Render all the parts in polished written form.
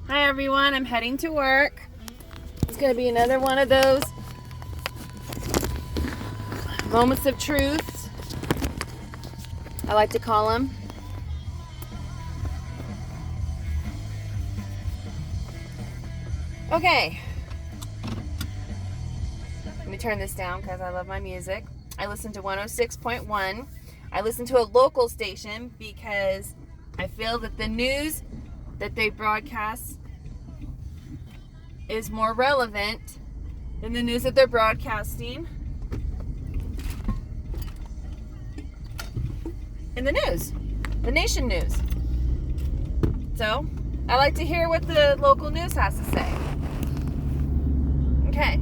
Hi everyone, I'm heading to work. It's going to be another one of those moments of truth, I like to call them. Okay, let me turn this down because I love my music. I listen to 106.1. I listen to a local station because I feel that the news that they broadcast is more relevant than the news that they're broadcasting in the news, the nation news. So I like to hear what the local news has to say. Okay.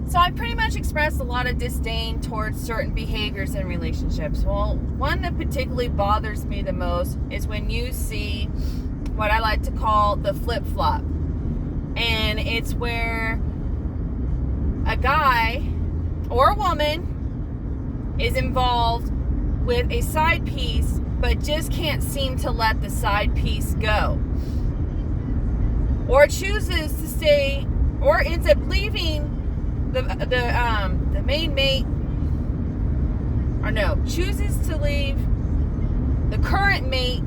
So I pretty much expressed a lot of disdain towards certain behaviors in relationships. Well, one that particularly bothers me the most is when you see what I like to call the flip-flop. And it's where a guy or a woman is involved with a side piece but just can't seem to let the side piece go. Or chooses to stay, or ends up leaving the main mate, or no, chooses to leave the current mate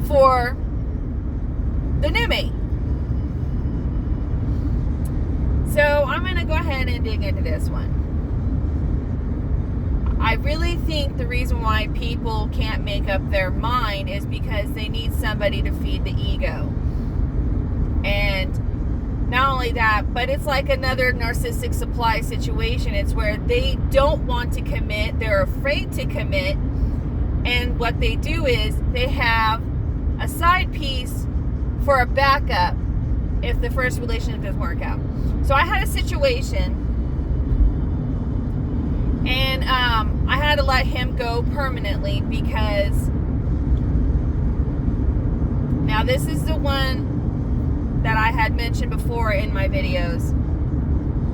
for the new mate. So I'm going to go ahead and dig into this one. I really think the reason why people can't make up their mind is because they need somebody to feed the ego. And not only that, but it's like another narcissistic supply situation. It's where they don't want to commit, they're afraid to commit, and what they do is they have a side piece for a backup if the first relationship doesn't work out. So I had a situation, and I had to let him go permanently because now this is the one that I had mentioned before in my videos,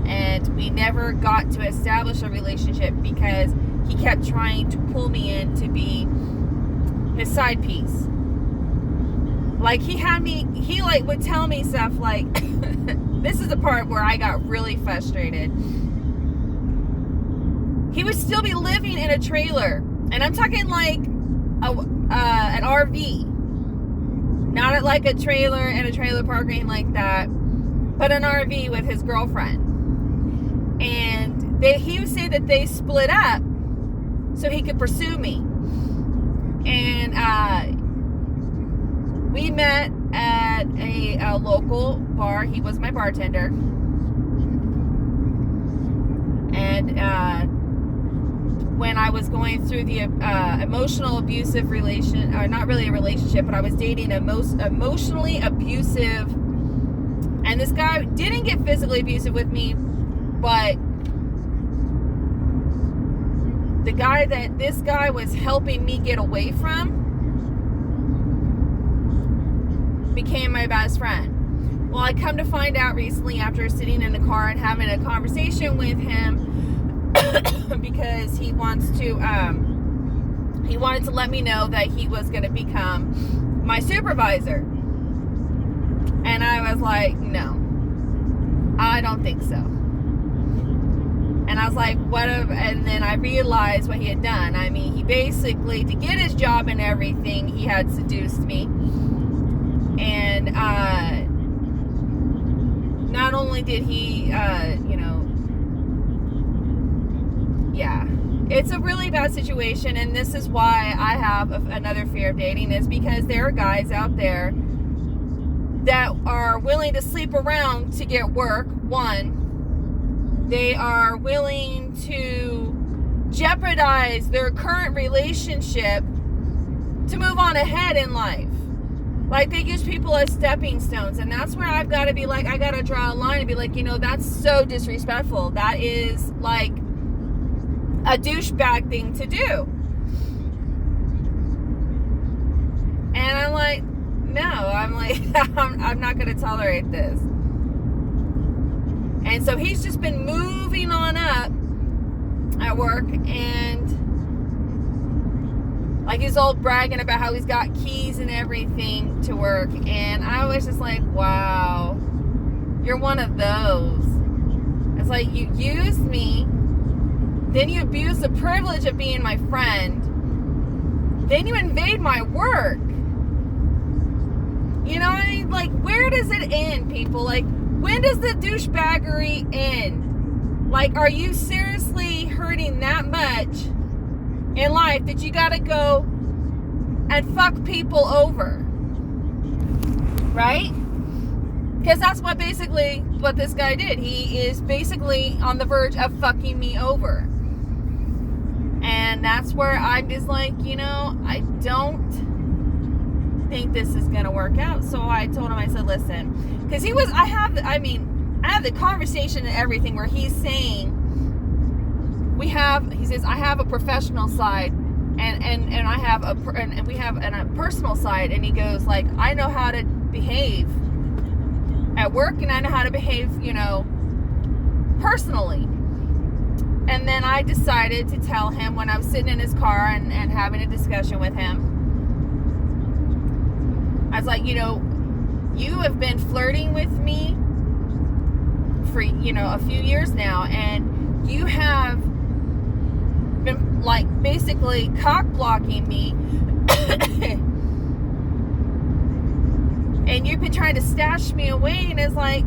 and we never got to establish a relationship because he kept trying to pull me in to be his side piece. Like he like would tell me stuff like this is the part where I got really frustrated. He would still be living in a trailer, and I'm talking like an RV. Not at like a trailer and a trailer park or anything like that, but an RV with his girlfriend. And he would say that they split up so he could pursue me. And we met at a local bar. He was my bartender. And when I was going through the emotional abusive relation, or not really a relationship, but I was dating a most emotionally abusive, and this guy didn't get physically abusive with me, but this guy was helping me get away from became my best friend. Well, I come to find out recently after sitting in the car and having a conversation with him because he wanted to let me know that he was going to become my supervisor. And I was like, no, I don't think so. And I was like, what? And then I realized what he had done. I mean, he basically, to get his job and everything, he had seduced me. And not only did he, yeah, it's a really bad situation. And this is why I have another fear of dating, is because there are guys out there that are willing to sleep around to get work. One, they are willing to jeopardize their current relationship to move on ahead in life. Like, they use people as stepping stones. And that's where I've got to be like, I got to draw a line and be like, that's so disrespectful. That is like a douchebag thing to do. And I'm like, no, I'm not going to tolerate this. And so he's just been moving on up at work, and Like, he's all bragging about how he's got keys and everything to work. And I was just like, wow, you're one of those. It's like, you used me, then you abused the privilege of being my friend, then you invade my work. You know what I mean? Like, where does it end, people? Like, when does the douchebaggery end? Like, are you seriously hurting that much in life that you gotta go and fuck people over? Right? Because that's what this guy did. He is basically on the verge of fucking me over. And that's where I'm just like, I don't think this is gonna work out. So I told him, I said, listen, because I have the conversation and everything where he's saying, he says, I have a professional side and I have and we have a personal side. And he goes, like, I know how to behave at work and I know how to behave, personally. And then I decided to tell him when I was sitting in his car and having a discussion with him, I was like, you have been flirting with me for, a few years now, and you have been, like, basically cock blocking me. And you've been trying to stash me away, and it's like,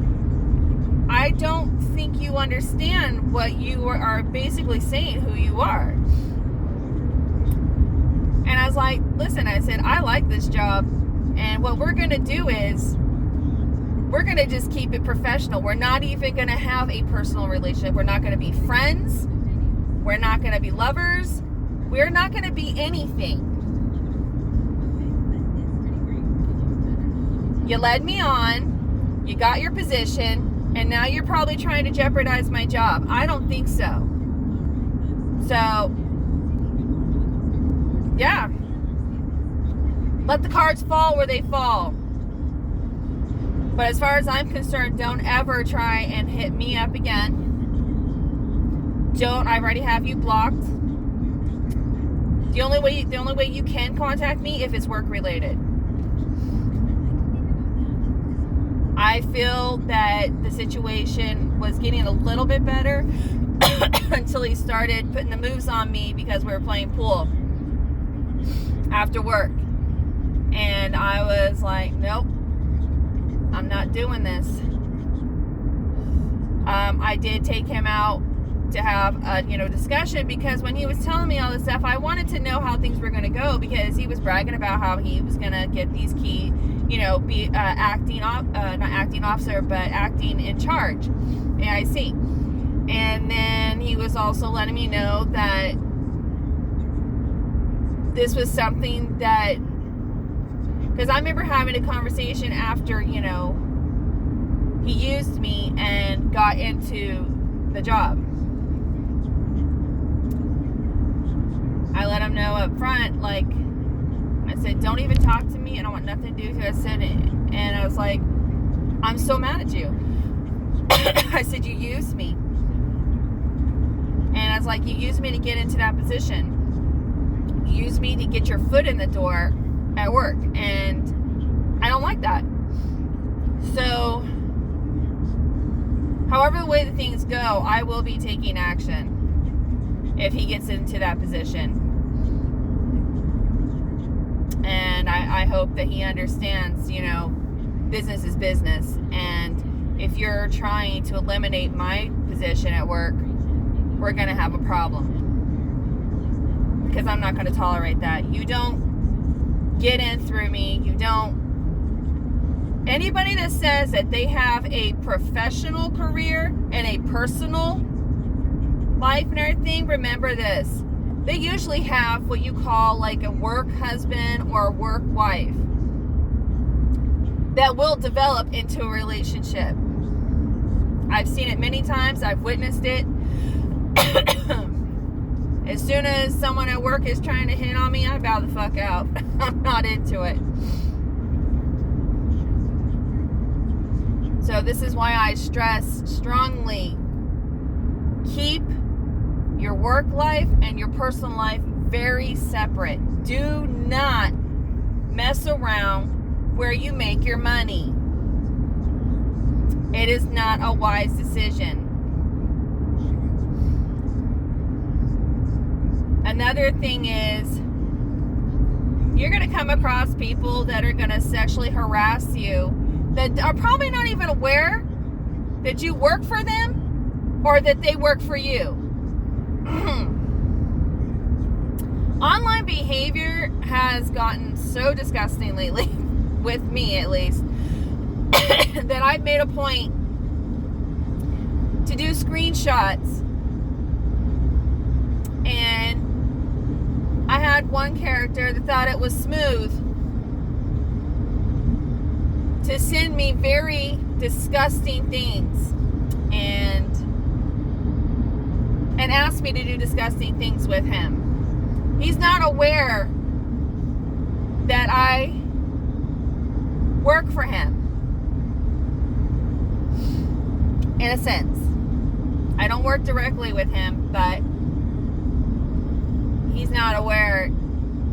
I don't think you understand what you are basically saying, who you are. And I was like, listen, I said, I like this job, and what we're going to do is we're going to just keep it professional. We're not even going to have a personal relationship. We're not going to be friends. We're not going to be lovers. We're not going to be anything. You led me on, you got your position, and now you're probably trying to jeopardize my job. I don't think so. So, yeah. Let the cards fall where they fall. But as far as I'm concerned, don't ever try and hit me up again. I already have you blocked. The only way you can contact me if it's work related. I feel that the situation was getting a little bit better until he started putting the moves on me because we were playing pool after work. And I was like, nope, I'm not doing this. I did take him out to have a discussion, because when he was telling me all this stuff, I wanted to know how things were going to go, because he was bragging about how he was going to get these keys, be not acting officer, but acting in charge, AIC. And then he was also letting me know that this was something that, because I remember having a conversation after, he used me and got into the job. I let him know up front, like, I said, don't even talk to me. I don't want nothing to do with you. I said it. And I was like, I'm so mad at you. I said, you used me. And I was like, you used me to get into that position. You used me to get your foot in the door at work. And I don't like that. So, however the way the things go, I will be taking action if he gets into that position. And I hope that he understands, business is business. And if you're trying to eliminate my position at work, we're going to have a problem. Because I'm not going to tolerate that. You don't get in through me. You don't. Anybody that says that they have a professional career and a personal life and everything, remember this. They usually have what you call like a work husband or a work wife that will develop into a relationship. I've seen it many times. I've witnessed it. As soon as someone at work is trying to hit on me, I bow the fuck out. I'm not into it. So this is why I stress strongly, keep your work life and your personal life very separate. Do not mess around where you make your money. It is not a wise decision. Another thing is, you're going to come across people that are going to sexually harass you that are probably not even aware that you work for them or that they work for you. Online behavior has gotten so disgusting lately, with me at least, that I've made a point to do screenshots. And I had one character that thought it was smooth to send me very disgusting things and ask me to do disgusting things with him. He's not aware that I work for him. In a sense. I don't work directly with him, but he's not aware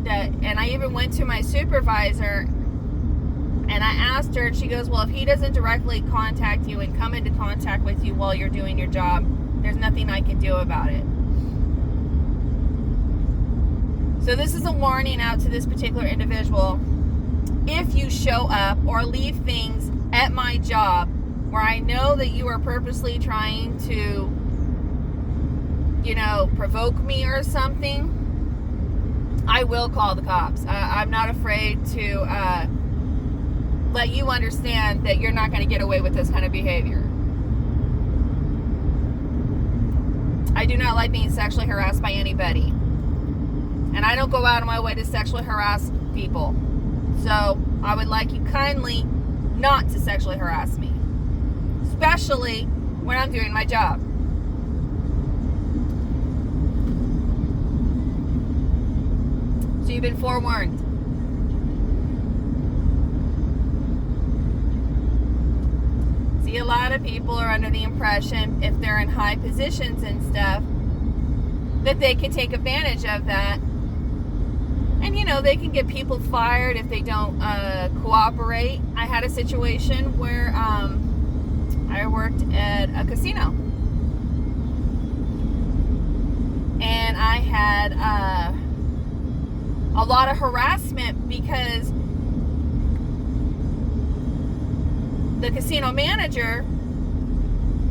that, and I even went to my supervisor and I asked her, and she goes, well, if he doesn't directly contact you and come into contact with you while you're doing your job, there's nothing I can do about it. So this is a warning out to this particular individual. If you show up or leave things at my job where I know that you are purposely trying to, provoke me or something, I will call the cops. I'm not afraid to let you understand that you're not going to get away with this kind of behavior. I do not like being sexually harassed by anybody. And I don't go out of my way to sexually harass people. So I would like you kindly not to sexually harass me. Especially when I'm doing my job. So you've been forewarned. See, a lot of people are under the impression, if they're in high positions and stuff, that they can take advantage of that. And, they can get people fired if they don't cooperate. I had a situation where I worked at a casino. And I had a lot of harassment because the casino manager,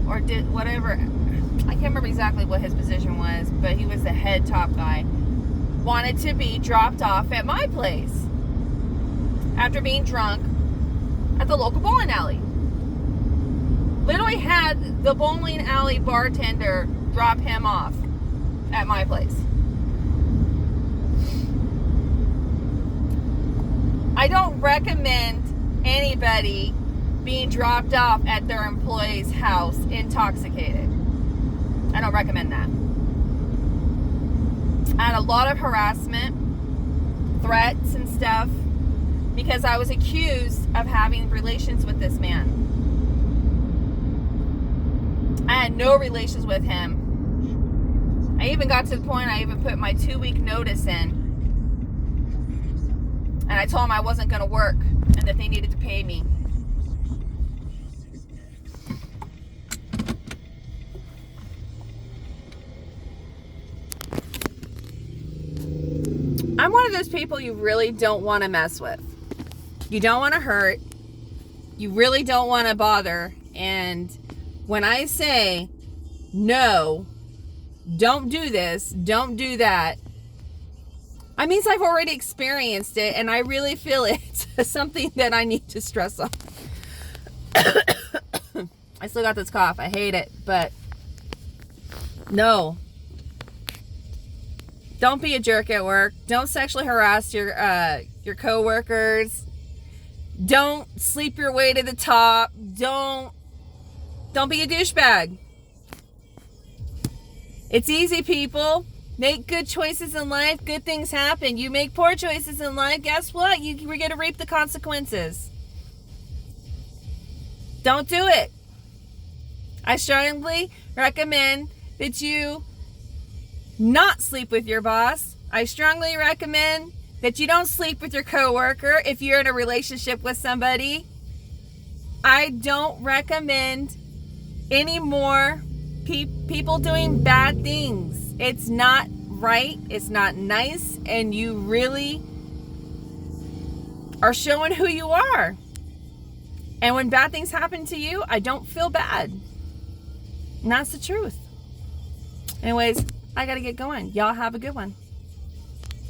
or did whatever, I can't remember exactly what his position was, but he was the head top guy, wanted to be dropped off at my place after being drunk at the local bowling alley. Literally had the bowling alley bartender drop him off at my place. I don't recommend anybody being dropped off at their employee's house intoxicated. I don't recommend that. I had a lot of harassment, threats and stuff, because I was accused of having relations with this man. I had no relations with him. I even got to the point I even put my 2-week notice in. And I told him I wasn't going to work and that they needed to pay me. I'm one of those people you really don't want to mess with. You don't want to hurt. You really don't want to bother. And when I say, no, don't do this, don't do that, I mean, I've already experienced it, and I really feel it's something that I need to stress on. I still got this cough. I hate it, but no. Don't be a jerk at work. Don't sexually harass your coworkers. Don't sleep your way to the top. Don't be a douchebag. It's easy, people. Make good choices in life. Good things happen. You make poor choices in life. Guess what? We're going to reap the consequences. Don't do it. I strongly recommend that you not sleep with your boss. I strongly recommend that you don't sleep with your coworker if you're in a relationship with somebody. I don't recommend any more people doing bad things. It's not right. It's not nice. And you really are showing who you are. And when bad things happen to you, I don't feel bad. And that's the truth. Anyways, I got to get going. Y'all have a good one.